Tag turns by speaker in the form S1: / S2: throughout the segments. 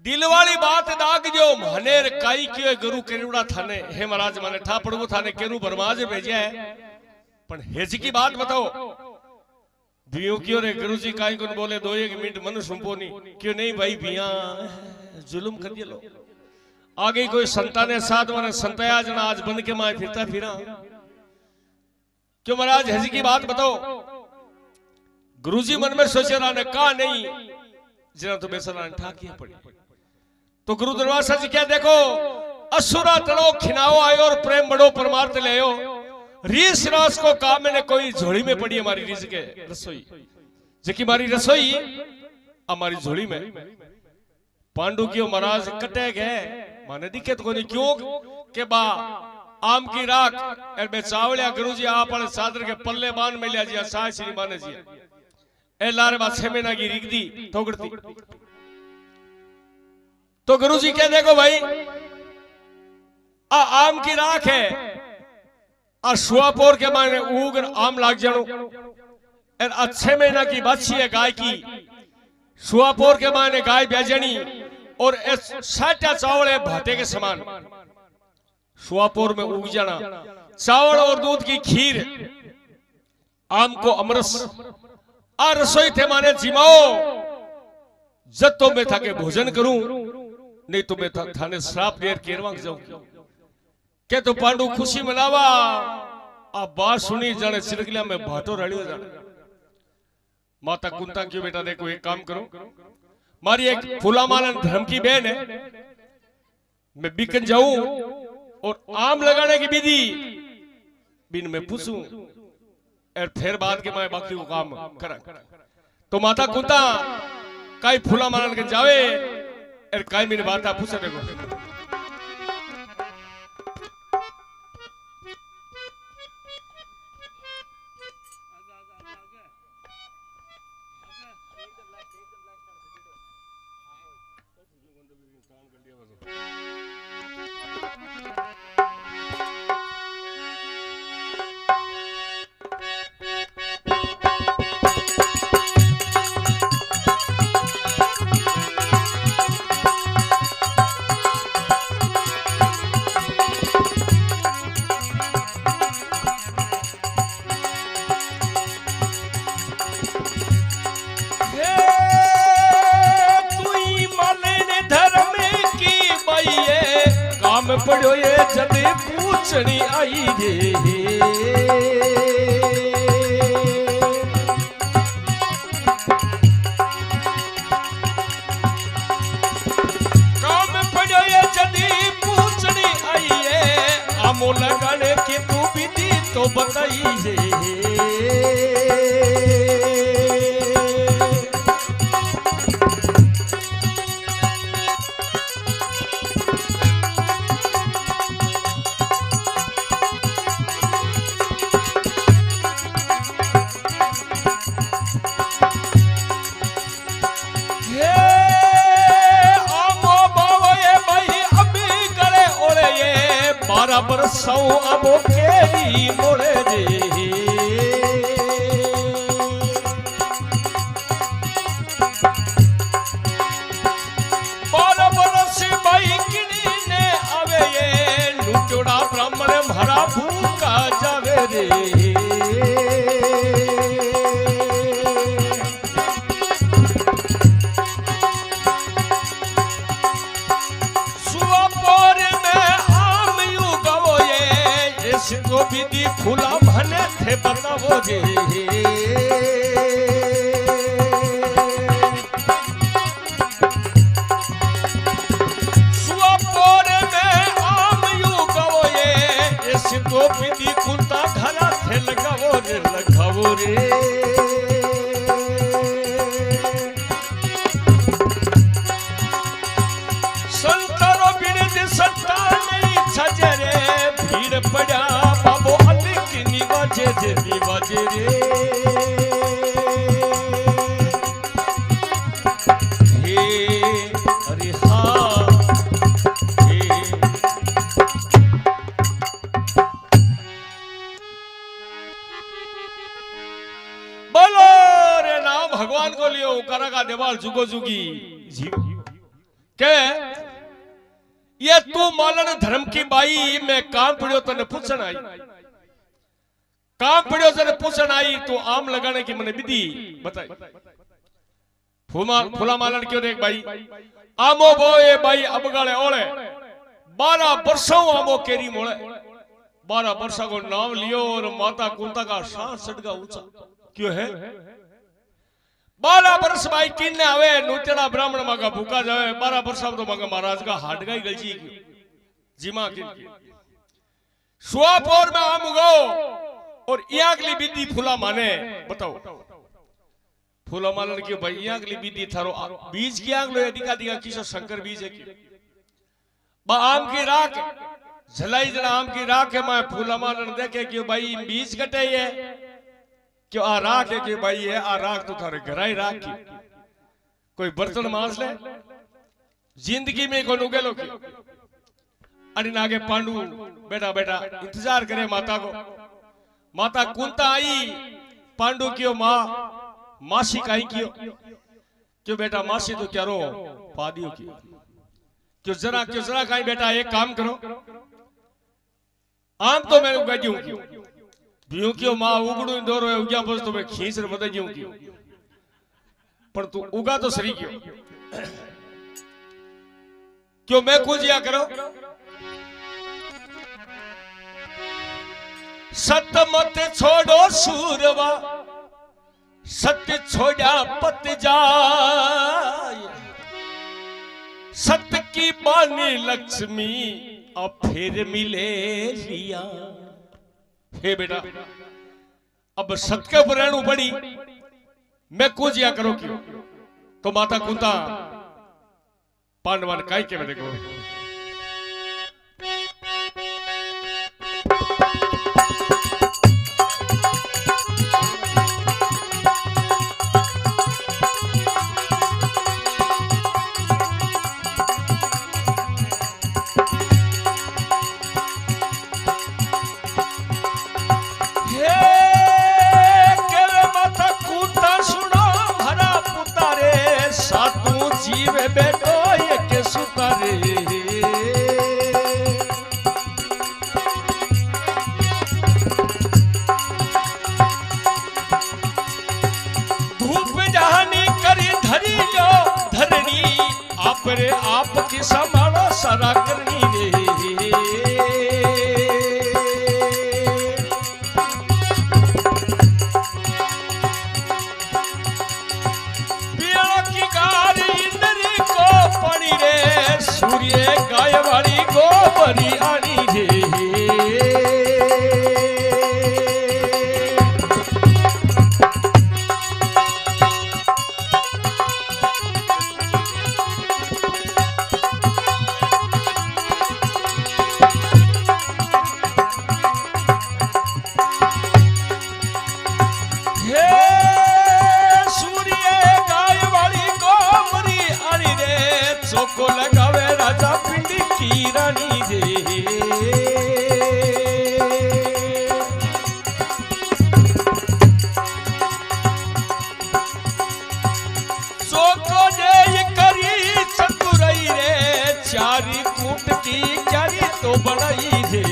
S1: दिल वाली बात दाग जो मनेर काई क्यों गुरु केरुड़ा थाने हे महाराज माने ठा पड़गो थाने केरु बरमाज भेजा है पण हेज की बात बताओ बियो क्यों रे गुरु जी काई कोन बोले 2-1 मिनट मनु सुंपोनी क्यों नहीं भाई बिया जुल्म कर दियो आगे कोई संताने साथ माने संतया जना आज बन के माए फिरता फिरा क्यों महाराज हेज की बात बताओ गुरुजी मन में सोचे रहा ने का नहीं जना तो बेसरा ठाकिया पड़ी तो गुरु दरबार जी क्या देखो असुरा तड़ो खिनाओ आयो और प्रेम बड़ो परमार्थ ले आयो रीस रास को काम मैंने कोई झोली में पड़ी हमारी रीस के रसोई जेकी मारी रसोई हमारी झोली में पांडु की महाराज कटे गए माने दिखे तो कोनी क्यों के बा आम की राख एर बे चावलिया गुरुजी आप सादर के पल्ले बांध में लिया जी साय श्री माने जी ए लारे बा 6 महीना की रिगदी ठोकड़ती तो गुरुजी कह देखो भाई आम की राख है आ शुआपोर के माने उगर आम लाग जानो एर 6 महीना की बच्ची है गाय की शुआपोर के माने गाय बेजनी और साटा चावल है भाटे के समान शुआपोर में उग जाना चावल और दूध की खीर आम को अमरस आ रसोई थे माने जिमाओ जब तो मैं था के भोजन करूं नहीं तो मैं थाने श्राप देर केरवा जाऊं के तो पांडु खुशी मनावा आ बात सुनी जाने सिरकलिया में भाटो रड़ियो जाने माता कुंता क्यों बेटा देखो एक काम करो मारी एक फूलामालन धर्म की बहन है मैं बिकन जाऊं और आम लगाने की विधि बिन में पूछूं और फिर बाद के मैं बाकी को काम करा तो माता कुंता काई फूलामालन के जावे और काई मेरी बात आप पूछे देखो पड़ो ये जब पूछनी आई रे काम पड़ो ये जब पूछनी आई है आमो लगाने की तू विधि तो बताई रे बरसौ अबो केरी मोरे रे बार बरस भाई किनी ने आवे ये लुटोड़ा ब्राह्मण भरा भूखा जावे रे तो विधि फूला भने थे बताओ रे सुअपोर में आम यू गवो ये इस तो विधि कुंता घरा थे लगाओ रे संतरो बिरद सत्ता नहीं छजरे भीड़ पड़ा बाजे रे हे अरे हाँ हे बोलो रे नाम भगवान को लियो करा का देवाल जुगो जुगी जीव के ये तू मालन धर्म की बाई, मैं काम पड़ियो तने पूछन आई, काम पड़ियो तने पूछन आई, तू आम लगाने की मने विधि बताई। फूला मालन क्यों देख भाई, आमो बोए भाई अबगाले ओले 12 वर्षों आमो केरी मोले, 12 वर्षा को नाम लियो और माता कुंता का सांस सटका ऊंचा क्यों है। 12 वर्ष भाई किन्ने आवे नूतेड़ा ब्राह्मण मागा भूखा जावे, 12 वर्ष तो मागा महाराज का हाट गई गलजी की जीमा की सुआपोर में आम उगो और इयागली विधि फूला माने बताओ। फूला मालन क्यों भाई इयागली विधि थारो बीज की आग लो दिखा दिया किसो शंकर बीज है की बा आम की राख झलाई जरा आम की राख है। मैं फूला मालन देखे क्यों भाई बीज कटे है क्यों आ राख है क्यों भाई है आ राख तो थारे घर ही राख की कोई बर्तन मांस ले जिंदगी में को नुगेलो की अरे नागे पांडु बेटा बेटा इंतजार करे माता को। माता कुंता आई पांडु क्यों माँ मासी काई क्यों बेटा मासी तो क्या रो पादियो क्यों जरा काई बेटा एक काम करो आम तो मैं उगा दूं क्यों माँ उगड़ू दोरो उग्या बस तो मैं खींच रे बता दूं पर तू उगा तो सही क्यों मैं कुजिया करो। सत्य मत छोड़ो सूरवा सत्य छोड़ा पत जाए, सत्य की बानी लक्ष्मी अब फिर मिले लिया। हे बेटा अब सत्य के ऊपर रहनू पड़ी मैं कुजिया करो क्यों। तो माता कुंता पांडवान काई के देखो आपकी संभालो सारा करनी रे। पिया की गारी इंद्री को पड़ी रे सूर्य गाय वाली गोबरी आनी रे। को लगावे राजा पिंडी की रानी रे। चोको जे करी चतुरई रे चारी कूट की चारी तो बनाई रे।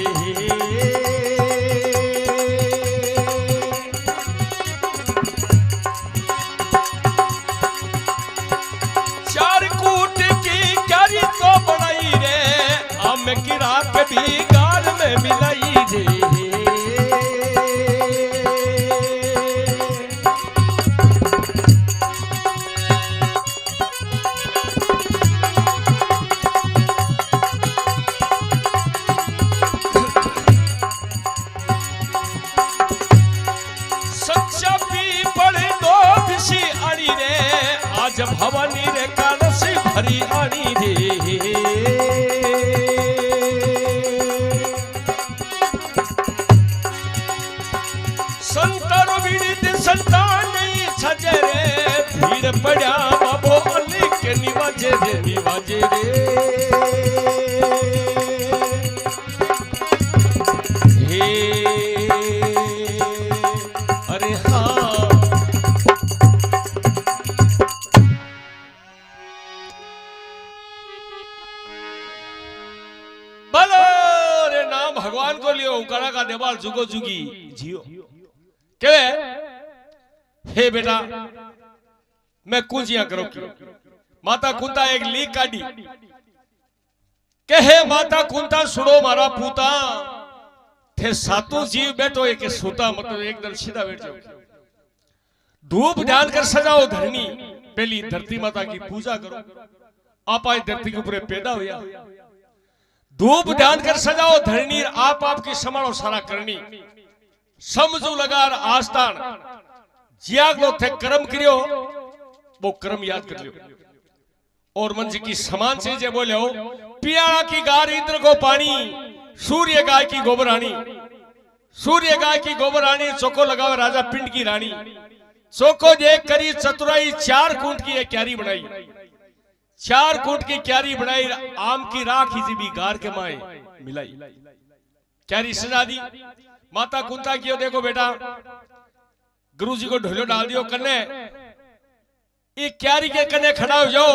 S1: की रात भी गाल में मिलाई रे। सच्चा पी पड़े दो भिसी आनी रे आज भवानी रे कानसी भरी आनी रे। संतान नहीं छजे रे भीड़ पड़ा बाबो अली के निवाजे रे। हे अरे हाँ भलो रे नाम भगवान को लियो उकाड़ा का देवाल जुगो जुगी जियो के हे बेटा मैं कुंजियां करो क्यों माता कुंता एक लीक काटी के हे माता कुंता सुनो मारा पूता थे सातों जीव बैठो एक सोता मतलब एकदम सीधा बैठ जाओ धूप ध्यान कर सजाओ धरनी पहली धरती माता की पूजा करो आप आए धरती के ऊपर पैदा हुआ धूप ध्यान कर सजाओ धरनी आप आपकी संभालो सारा करनी समझो लगार आस्थान जियागलो थे कर्म करियो वो कर्म याद कर लियो और मंज की समान चीजें बोले हो पियाड़ा की गार इंद्र को पानी सूर्य गाय की गोबरानी सूर्य गाय की गोबरानी चौको लगावे राजा पिंड की रानी चौको देख करी चतुराई 4 कूट की एक क्यारी बनाई 4 कूट की क्यारी बनाई आम की राख ही भी गार के माए मिलाई क्यारी सजा दी माता कुंता की देखो बेटा गुरु जी को ढोलो डाल दियो कन्ने ये क्यारी के कन्ने खड़ा हो जाओ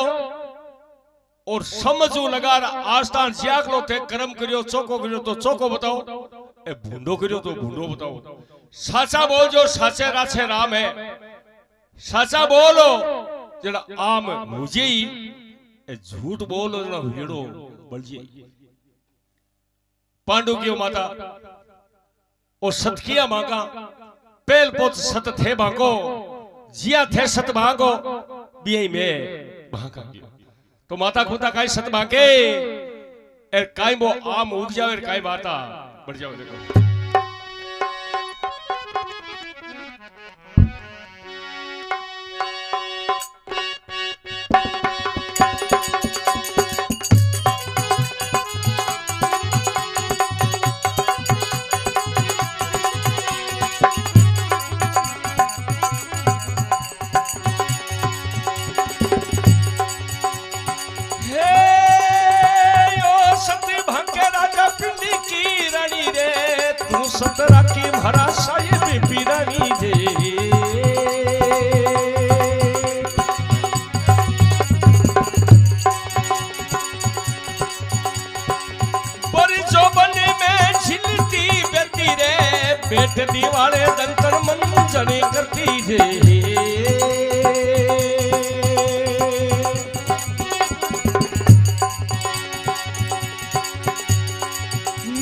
S1: और समझो लगा आस्थान जियागलो थे कर्म करियो चौको करियो तो चौको बताओ ए भूंडो करियो तो भूंडो बताओ साचा बोल जो साचे राचे राम है साचा बोलो जड़ा आम मुझे ही ए झूठ बोलो जड़ा हीड़ो बलजी पांडु की माता ओ सतकिया मांगा पेल पोत सत थे भागो जिया थे सत भागो बिये में भागा तो माता खुदा काई सत भागे एर काई वो आम उग जाओ एर काई बाता बढ़ जाओ देखो सतरा की भरा साहिब पीरानी जे बड़ी चौबने में झिलती बेटी रे बेट दीवारे दंतर मंजने करती जे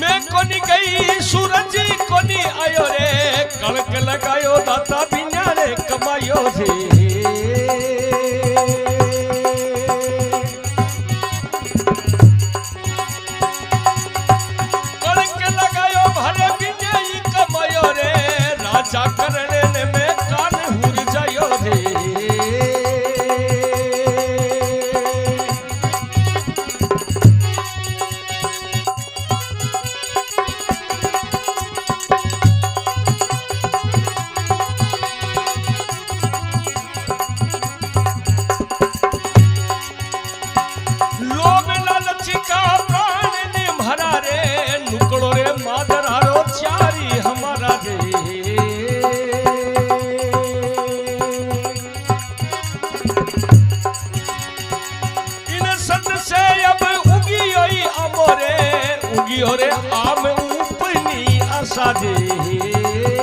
S1: मैं कोनी गई सूरज कोनी आयो रे कड़क लगायो दाता बिना रे कमायो जे कड़क लगायो भरे बिना ही कमायो रे राजा करने ने में कान हुर जायो रे रे आम उपनी आशा दे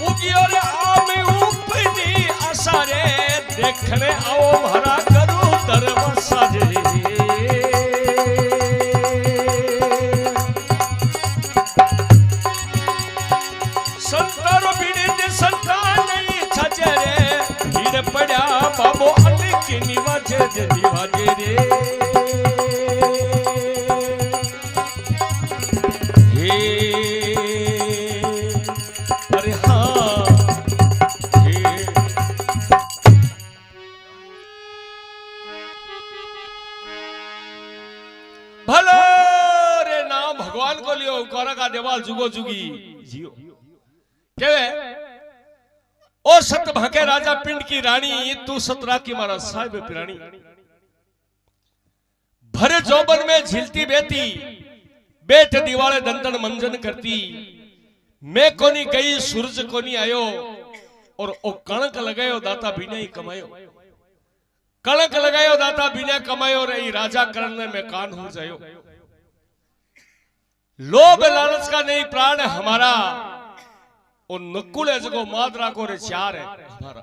S1: उगियो रे आम उपनी आशा रे देखने आओ भरा करो दरवाजा दे संतारो बीड़े दे संतान नहीं छजे रे भीड़ पड़ा बाबो के निवाजे जे निवाजे रे हे अरे हाँ हे भलो रे नाम भगवान को लियो कोरा का देवाल जुगो जुगी जियो केवे ओ सत भाके राजा पिंड की रानी तू सतरा की मारा साहिब पिरानी भरे जोबन में झिलती बेती बेट दिवाले दंतन मंजन करती मैं कोनी गई सूरज कोनी आयो और ओ कणक लगायो दाता बिना ही कमायो कलंक लगायो दाता बिना कमायो रही राजा करने में कान हो जायो। लोभ लालच का नहीं प्राण है हमारा, और नकुल है जो मादरा को रे चार है हमारा।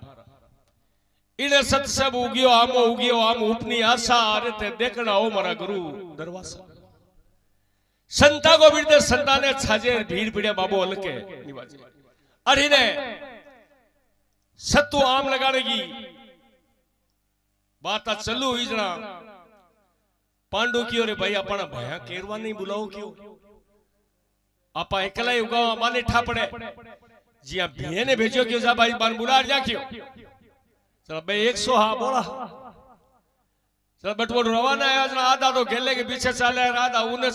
S1: इने सत सब उगियो आम उपनी आशा अरे ते देखना हो मारा गुरु दरवाजा। संता को बिरदे संता ने छाजे भीड़ पीड़े बाबू हलके निवाजे। अरे ने सत्तू आम लगाने की बात चलू ही जना पांडु की रे भाई अपना भया केरवा नहीं बुलाओ क्यों आपा एकला ही उगावा माने ठापड़े जिया भैया ने भेजो क्यों जा भाई बार बुला जा क्यों चलो भाई 100 हाँ बोला चलो बटवो रवाना है आज आधा तो खेलने के पीछे चाले राधा उन्हें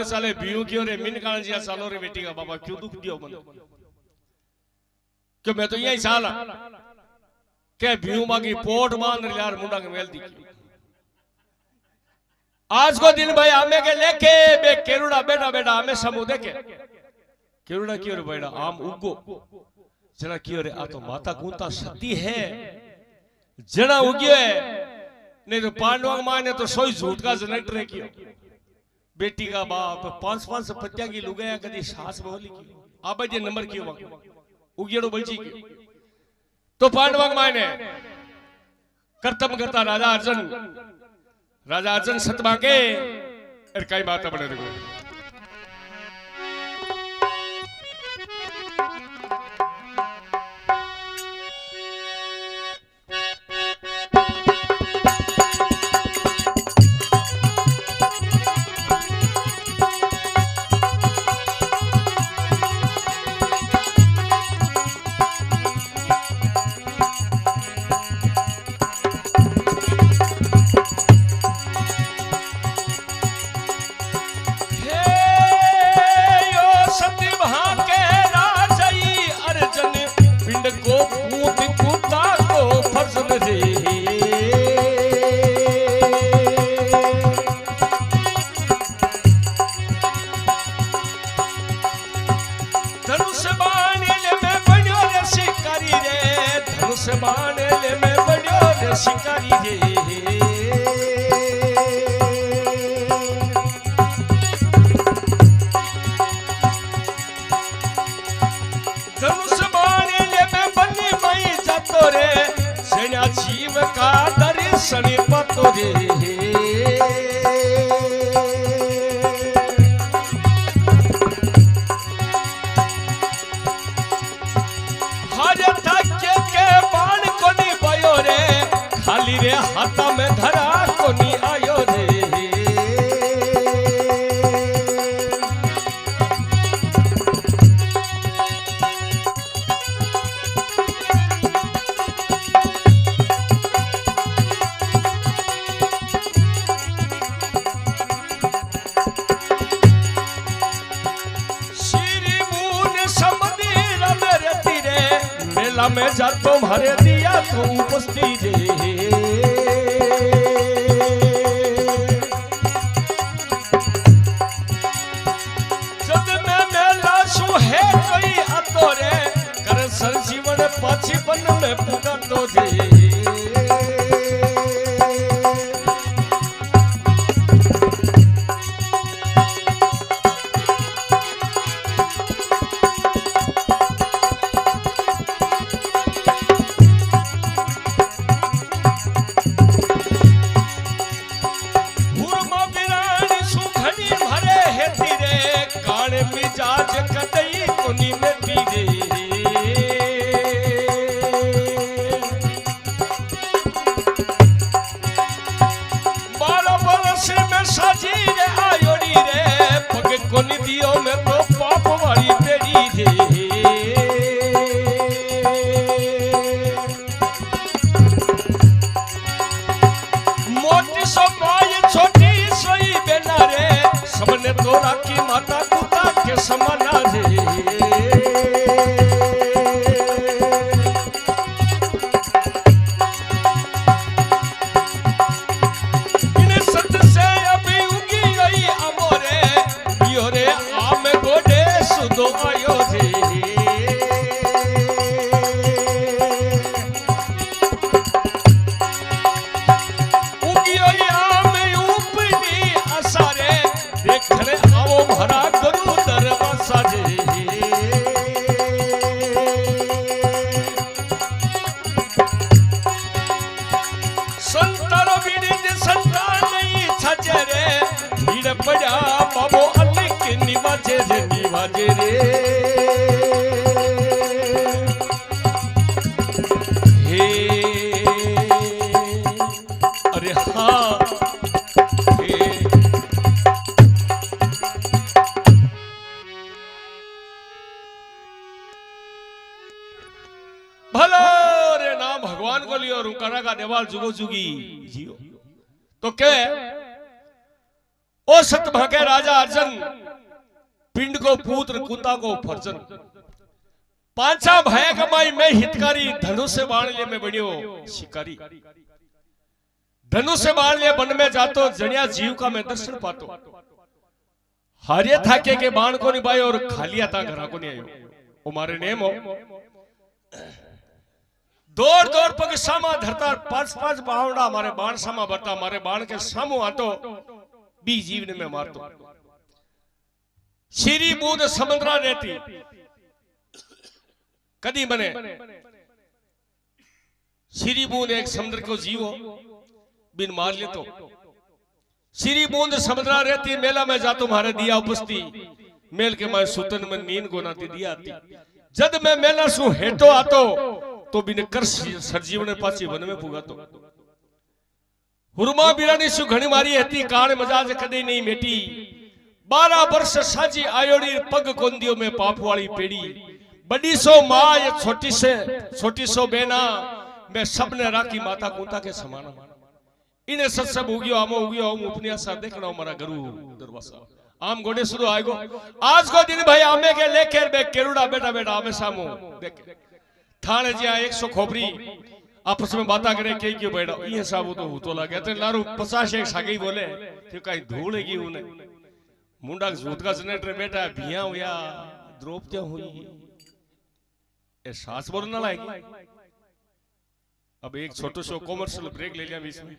S1: चाले भीऊ क्यों रे मिन कान जिया सालो रे बेटी का बाबा क्यों दुख दियो मन क्यों मैं तो यही साला के भीऊ मांगी पोट मान यार मुंडा के मेल दी। आज को दिन भाई आमे के लेके बे केरुड़ा बेटा आमे समूह देखे केरुड़ा क्यों रे बेटा आम उगो जना क्यों रे आ तो माता कुंता सती है जना उगियो है नहीं तो पांडवा माने तो सोई झूठ का जनरेटर है क्यों बेटी का बाप 5-5 पत्या की लुगाया कदी सास बोली क्यों आबे जे नंबर क्यों उगियो बलची क्यों तो पांडवा माने कर्तव्य करता राजा अर्जुन सतमा के कई बात बने देखो शिकारी रे धनुष बाणे ले मैं बनी मई जातो रे सेना जीव का दर्शन पतो रे हरे थके के बाण को नी भयो रे खाली रे हाथा में धरा को नी आयो रे श्री मून समुद्र में रहती रे मेला में जा तुम्हारे दिया तू उपस्थित रे जीवन पाछी बन में पुगा तो दे हुरमा बिरानी सुखनी भरे है तीरे कान मिजाज कतई कोनी में पी रे लागे रे हे अरे हाँ हे भलो रे नाम भगवान को लियो रुकाना का देवाल जुगो जुगी जियो तो क्या ओ सत भागे राजा अर्जन पिंड को पुत्र कुंता को फर्जन पांचा भाई कमाई मैं हितकारी धनुष से बाण ले में बढ़ियो शिकारी धनुष से बाण ले वन में जातो जनिया जीव का मैं दर्शन पातो हारे थाके के बाण को निभायो और खालिया था घरा को नहीं आयो ओ मारे नेम हो दौड़ दौड़ पग सामा धरता पांच पांच बावड़ा हमारे बाण सामा भरता हमारे बाण के सामू आतो बी जीवन में मारतो श्री बूंद समुद्रा रहती कदी बने श्री बूंद एक समुद्र को जीव हो बिन मार ले तो श्री बूंद समुद्रा रहती मेला में जा तुम्हारे दिया उपस्ती मेल के मैं सुतन में नींद को नाती दिया आती जद मैं मेला सु हेटो आतो तो बिन कर सरजीवन पाची वन में पुगा तो हुरमा बिरानी सु घणी मारी हती कान मजाज कदे नहीं मेटी 12 वर्ष साजी आयोड़ी पग कोंदियो में पाप वाली पेड़ी बड़ी सो माँ ये छोटी सो बेना मैं सबने राखी माता कुंता के समान इन्हें सत्सब उगियो आमो उगियो आम उपन्यास देखना हमारा गुरु दरवाजा आम गोडे शुरू आएगो आज को दिन भाई आमे के लेकर बे केरुड़ा बेटा बेटा आमे सामो देख थाने जिया 100 खोपरी आपस में बात करे के क्यों बैठा ये साबु तो हो तो लगे तो लारू 50 एक सागी बोले कि कहीं धूलेगी उन्हें मुंडा झूठ का जनरेटर बेटा भिया हुआ द्रोपत्या हुई ए सास बोलना लाएगी अब एक छोटो सो कॉमर्शियल ब्रेक ले लिया बीच में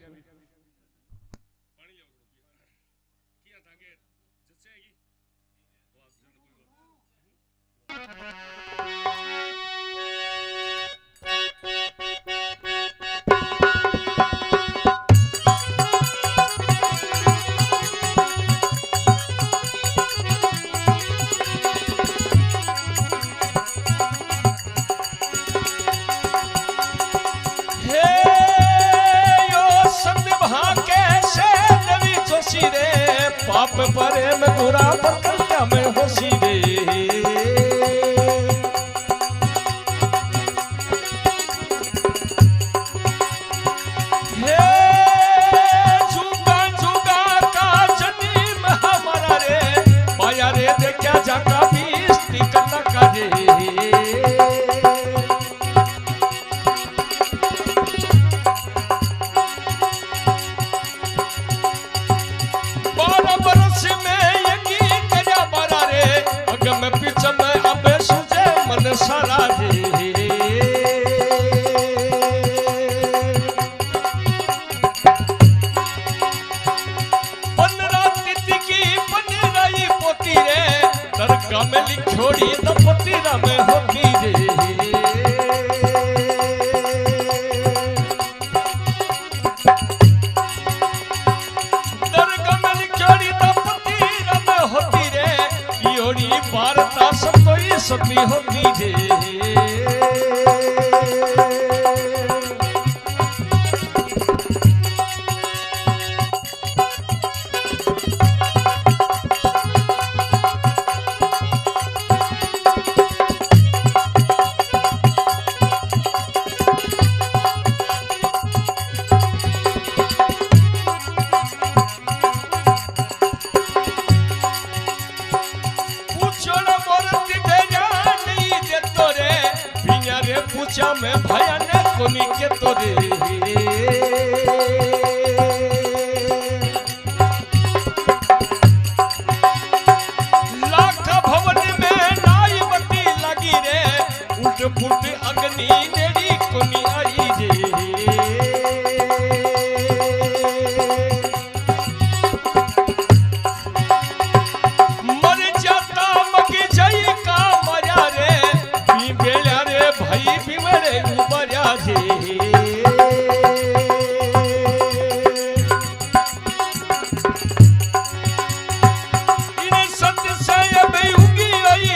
S1: पाप परे में बुरा पर में होशी रे हे जुगा जुगा का जनीम हमारा रे पाया रे देखा जाका बीस्ती कटा का रे सारा रे तिथि की पंद्रही पोती रे दरगाह में लिखोड़ी तो पोतीरा में होती रे दरगाह में लिखोड़ी तो पोतीरा में होती रे योड़ी वार्ता सब कोई सती होती रे पूछा मैं भयानक कोनी के तोरे लाख भवन में नाई बटी लगी रे उठ फुट अग्नि नेड़ी कोनी आई रे मर जाता मगी जई का मरा रे बेला रे भाई बिमरे उबरा रे इन सत्य से बे उगी आई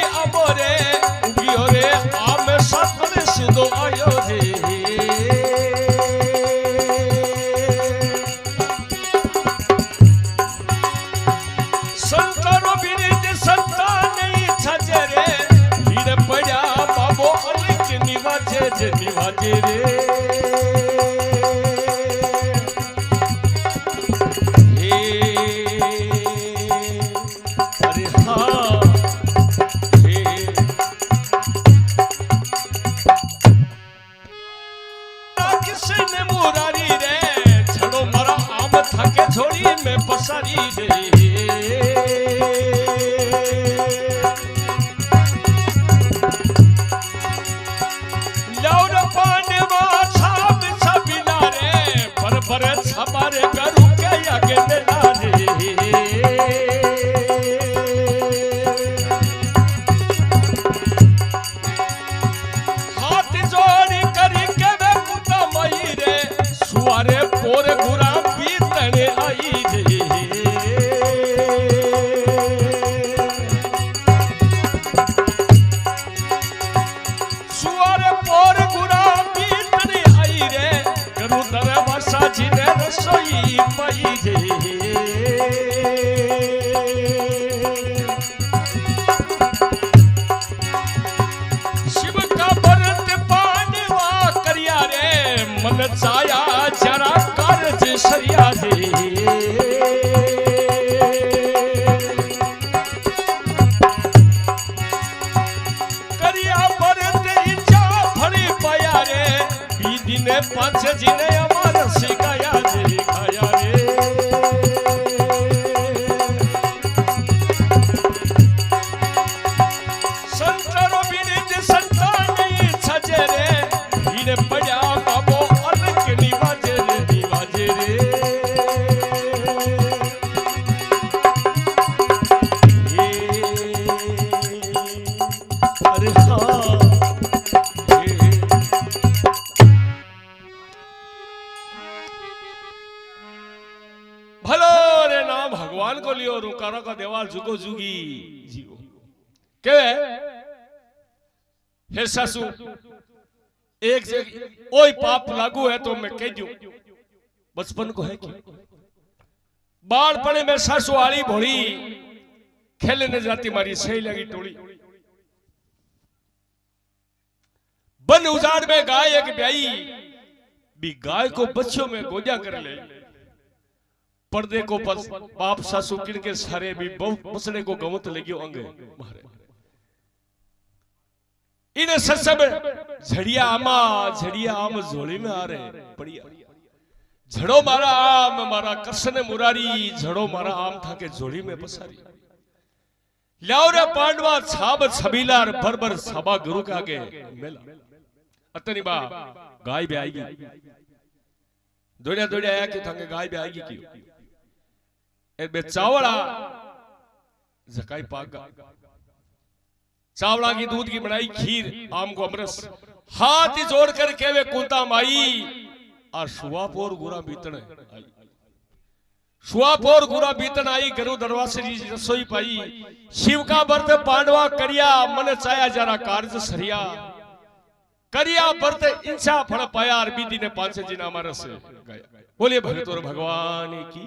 S1: कृष्ण मुरारी रे झड़ो मारा आम थाके झोली में पसारी रे लौर पांडवा छाप छबिला रे पर छबारे करू के आगे मेला रे सुवारे पोर गुरा बीतने आई रे सुवारे पोर गुरा बीतने आई रे करू दरे वर्षा जी ने रसोई पाई रे शिव का व्रत पांडवा करिया रे मन चाया जरा कारज सरिया दे करिया व्रत इच्छा फली पाया रे बीदी ने पांच जिने अमर सिखाया दे खाया रे संतरो विनित संतान नहीं छजे रे हीरे पड़ा बाबो अलग निवाजे रे अरे हाँ भलो रे नाम भगवान को लियो रुकारा का देवाल जुगो जुगी जीवो के हे सासू एक जगह ओई पाप लागू है तो मैं कह दूं बचपन को है कि बालपने में सासू आली भोली खेलने जाती मारी सही लगी टोली बन उजाड़ में गाय एक ब्याई भी गाय को बच्चों में गोजा कर ले पर्दे को बाप सासू किनके सारे भी बसने को गवत लगी अंगे मारे इन सत्संग झड़िया आम झोली में आ रहे बढ़िया झड़ो मारा आम मारा कृष्ण मुरारी झड़ो मारा आम था के झोली में पसारी ल्यावरे पांडवा छाब छबीला भर भर सभा गुरु के आगे मेला अतनी बा गाय भी आएगी दौड़िया आया कि थांगे गाय भी आएगी क्यों ए बे चावड़ा जकाई पागा चावड़ा की दूध की बनाई खीर आम को अमरस हाथ जोड़ कर केवे कुंता माई और शुआपोर गुरा बीतन आई शुआपोर गुरा बीतन आई गरु दरवासे जी रसोई पाई शिव का व्रत पांडवा करिया मन चाया जरा कार्य सरिया करिया व्रत इंसा फल पाया और बीती ने 5 जिना मारस गाया बोलिए भगतोर भगवान की